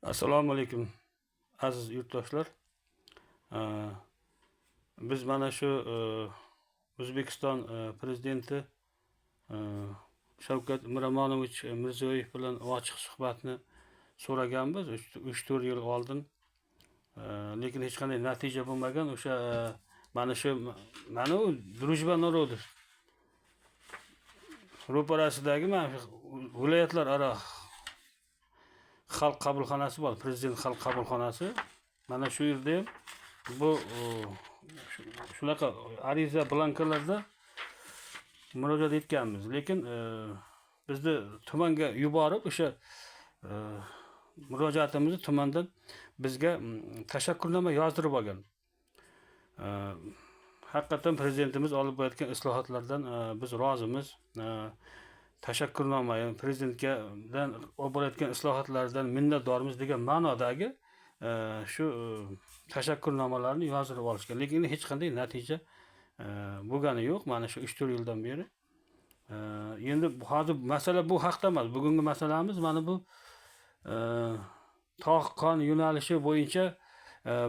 Assalomu alaykum aziz yurtdoshlar. Ee, Biz mana shu O'zbekiston prezidenti e, Shavkat Miromonovich Mirziyoyev bilan ochiq suhbatni so'raganmiz 3-4 yil oldin. Lekin hech qanday natija bo'lmagan. O'sha mana u Drujba народов ro'parasidagi mana viloyatlar aro xalq qabulxonasi bor, prezident xalq qabulxonasi. Mana shu yerda ham bu shunaqa ariza blankalarda murojaat etganmiz. Lekin bizni tumanga yuborib o'sha murojaatimizni tumandan bizga tashakkurnoma yozdirib olgan. Haqiqatan prezidentimiz olib borayotgan islohotlardan biz rozimiz. Tashakkurnoma, yani prezidentdan olib borayotgan islohotlardan minnatdormiz degan ma'nodagi shu tashakkurnomalarni yozdirib olishgan. Lekin hech qanday natija bo'lgani yo'q mana shu 3-4 yildan beri. Endi hozir masala bu haqda emas. Bugungi masalamiz mana bu tog' qon yo'nalishi bo'yicha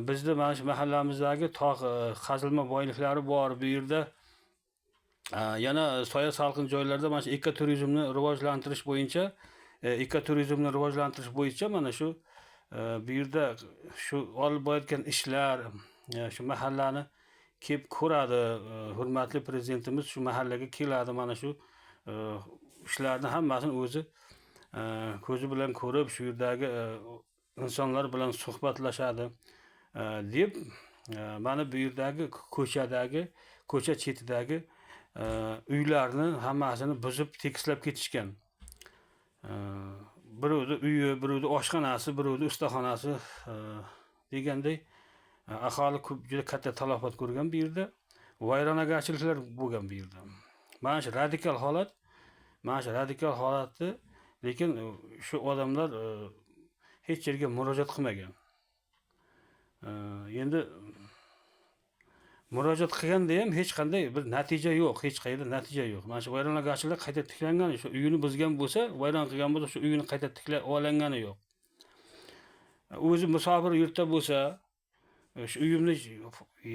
bizda mana shu mahallamizdagi tog' qazilma boyliklari bor. Bu yerda yana soya salqin joylarda mana shu ekoturizmni rivojlantirish bo'yicha mana shu bu yerda shu olib borayotgan ishlar shu mahallani kelib ko'radi. Hurmatli prezidentimiz shu mahallaga keladi, mana shu ishlarni hammasini o'zi ko'zi bilan ko'rib, shu yerdagi insonlar bilan suhbatlashadi deb mana bu yerdagi ko'cha chetidagi uylarni hammasini buzib tekislab ketishgan. Birovni uyi, birovni oshxonasi, birovni ustaxonasi deganday aholi ko'p juda katta talafot ko'rgan bu yerda. Vayronagarchiliklar bo'lgan bu yerda. Mana shu radikal holatni lekin shu odamlar hech yerga murojaat qilmagan. Endi murojaat qilganda ham hech qanday bir natija yo'q, hech qayerda natija yo'q. Mana shu vayronagarchiliklar qayta tiklangani, shu uyini buzgan bo'lsa, vayron qilgan bo'lsa, shu uyini qayta tiklab olingani yo'q. O'zi musofir yurtda bo'lsa, shu uyimni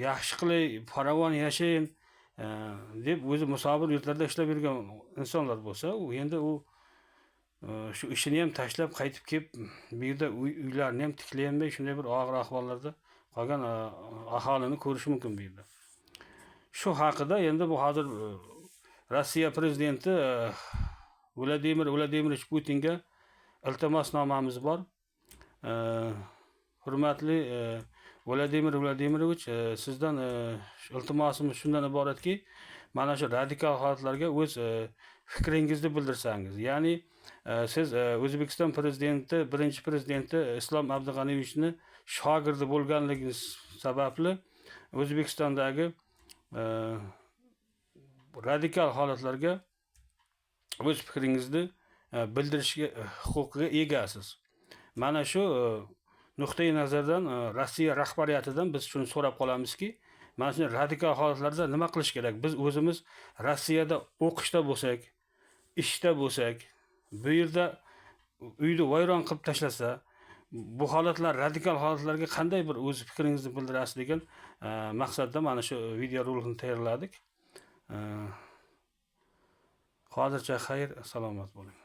yaxshi qilay, farovon yashayin deb o'zi musofir yurtlarda ishlab yurgan insonlar bo'lsa, u endi shu ishini ham tashlab qaytib kelib, bu yerda uylarni ham tiklay olmay, shunday bir og'ir ahvollarda qolgan aholini ko'rish mumkin bu yerda. Shu haqida endi bu hozir Rossiya prezidenti Vladimir Vladimirovich Putinga iltimosnomamiz bor. Hurmatli Vladimir Vladimirovich, sizdan iltimosimiz shundan iboratki, mana shu radikal holatlarga o'z fikringizni bildirsangiz. Ya'ni siz O'zbekiston prezidenti, birinchi prezidenti Islom Abdug'aniyevichni shogirdi bo'lganligingiz sababli O'zbekistondagi radikal holatlarga o'z fikringizni bildirishga huquqiga egasiz. Mana shu nuqtai nazardan Rossiya rahbariyatidan biz shuni so'rab qolamizki, mana shu radikal holatlarda nima qilish kerak? Biz o'zimiz Rossiyada o'qishda bo'lsak, ishda bo'lsak, bu yerda uyni vayron qilib tashlasa, bu holatlar, radikal holatlarga qanday bir o'z fikringizni bildirasiz degan maqsadda mana shu video rolikni tayyorladik. Hozircha xayr, salomat bo'ling.